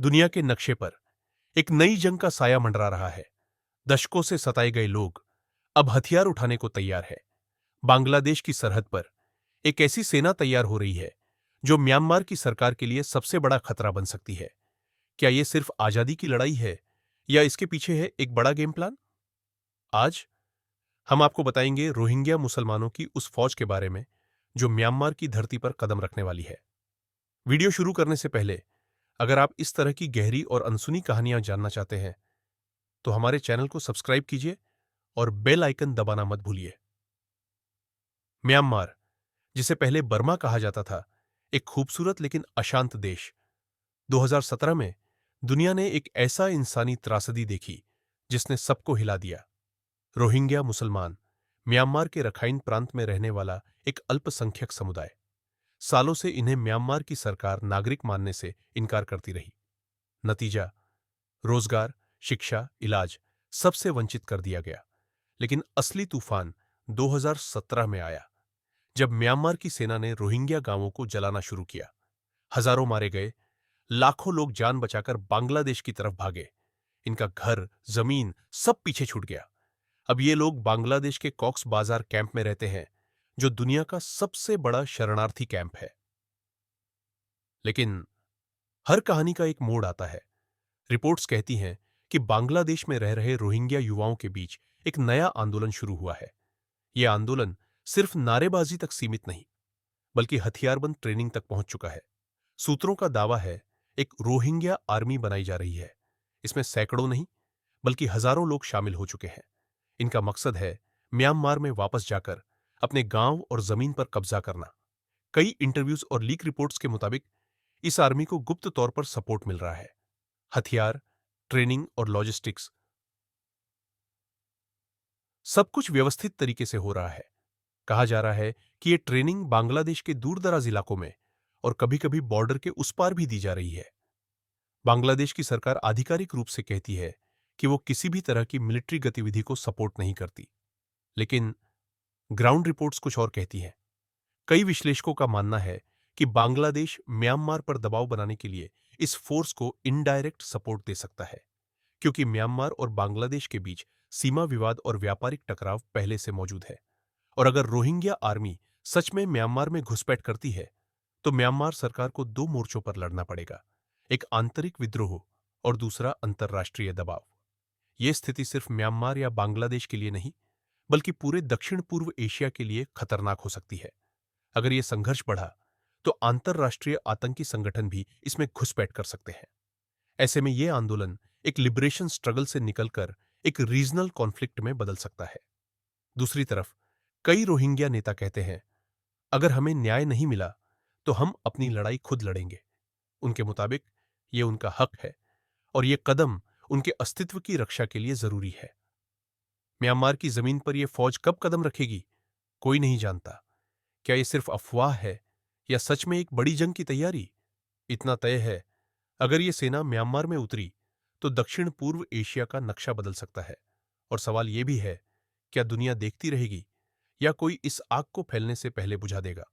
दुनिया के नक्शे पर एक नई जंग का साया मंडरा रहा है। दशकों से सताए गए लोग अब हथियार उठाने को तैयार है। बांग्लादेश की सरहद पर एक ऐसी सेना तैयार हो रही है जो म्यांमार की सरकार के लिए सबसे बड़ा खतरा बन सकती है। क्या यह सिर्फ आजादी की लड़ाई है या इसके पीछे है एक बड़ा गेम प्लान? आज हम आपको बताएंगे रोहिंग्या मुसलमानों की उस फौज के बारे में जो म्यांमार की धरती पर कदम रखने वाली है। वीडियो शुरू करने से पहले अगर आप इस तरह की गहरी और अनसुनी कहानियां जानना चाहते हैं तो हमारे चैनल को सब्सक्राइब कीजिए और बेल आइकन दबाना मत भूलिए। म्यांमार, जिसे पहले बर्मा कहा जाता था, एक खूबसूरत लेकिन अशांत देश। 2017 में दुनिया ने एक ऐसा इंसानी त्रासदी देखी जिसने सबको हिला दिया। रोहिंग्या मुसलमान, म्यांमार के रखाइन प्रांत में रहने वाला एक अल्पसंख्यक समुदाय। सालों से इन्हें म्यांमार की सरकार नागरिक मानने से इनकार करती रही। नतीजा, रोजगार, शिक्षा, इलाज, सबसे वंचित कर दिया गया। लेकिन असली तूफान 2017 में आया, जब म्यांमार की सेना ने रोहिंग्या गांवों को जलाना शुरू किया। हजारों मारे गए, लाखों लोग जान बचाकर बांग्लादेश की तरफ भागे। इनका घर, जमीन सब पीछे छूट गया। अब ये लोग बांग्लादेश के कॉक्स बाजार कैंप में रहते हैं, जो दुनिया का सबसे बड़ा शरणार्थी कैंप है। लेकिन हर कहानी का एक मोड़ आता है। रिपोर्ट्स कहती हैं कि बांग्लादेश में रह रहे रोहिंग्या युवाओं के बीच एक नया आंदोलन शुरू हुआ है। यह आंदोलन सिर्फ नारेबाजी तक सीमित नहीं, बल्कि हथियारबंद ट्रेनिंग तक पहुंच चुका है। सूत्रों का दावा है एक रोहिंग्या आर्मी बनाई जा रही है। इसमें सैकड़ों नहीं, बल्कि हजारों लोग शामिल हो चुके हैं। इनका मकसद है म्यांमार में वापस जाकर अपने गांव और जमीन पर कब्जा करना। कई इंटरव्यूज और लीक रिपोर्ट्स के मुताबिक इस आर्मी को गुप्त तौर पर सपोर्ट मिल रहा है। हथियार, ट्रेनिंग और लॉजिस्टिक्स, सब कुछ व्यवस्थित तरीके से हो रहा है। कहा जा रहा है कि यह ट्रेनिंग बांग्लादेश के दूर-दराज इलाकों में और कभी-कभी बॉर्डर के उस पार भी दी जा रही है। बांग्लादेश की सरकार आधिकारिक रूप से कहती है कि वो किसी भी तरह की मिलिट्री गतिविधि को सपोर्ट नहीं करती, लेकिन ग्राउंड रिपोर्ट्स कुछ और कहती हैं। कई विश्लेषकों का मानना है कि बांग्लादेश म्यांमार पर दबाव बनाने के लिए इस फोर्स को इनडायरेक्ट सपोर्ट दे सकता है, क्योंकि म्यांमार और बांग्लादेश के बीच सीमा विवाद और व्यापारिक टकराव पहले से मौजूद है। और अगर रोहिंग्या आर्मी सच में म्यांमार में घुसपैठ करती है, तो म्यांमार सरकार को दो मोर्चों पर लड़ना पड़ेगा, एक आंतरिक विद्रोह और दूसरा अंतर्राष्ट्रीय दबाव। यह स्थिति सिर्फ म्यांमार या बांग्लादेश के लिए नहीं, बल्कि पूरे दक्षिण पूर्व एशिया के लिए खतरनाक हो सकती है। अगर यह संघर्ष बढ़ा, तो अंतर्राष्ट्रीय आतंकी संगठन भी इसमें घुसपैठ कर सकते हैं। ऐसे में यह आंदोलन एक लिबरेशन स्ट्रगल से निकलकर एक रीजनल कॉन्फ्लिक्ट में बदल सकता है। दूसरी तरफ कई रोहिंग्या नेता कहते हैं, अगर हमें न्याय नहीं मिला तो हम अपनी लड़ाई खुद लड़ेंगे। उनके मुताबिक यह उनका हक है और यह कदम उनके अस्तित्व की रक्षा के लिए जरूरी है। म्यांमार की जमीन पर यह फौज कब कदम रखेगी, कोई नहीं जानता। क्या यह सिर्फ अफवाह है या सच में एक बड़ी जंग की तैयारी? इतना तय है, अगर यह सेना म्यांमार में उतरी तो दक्षिण पूर्व एशिया का नक्शा बदल सकता है। और सवाल यह भी है, क्या दुनिया देखती रहेगी या कोई इस आग को फैलने से पहले बुझा देगा?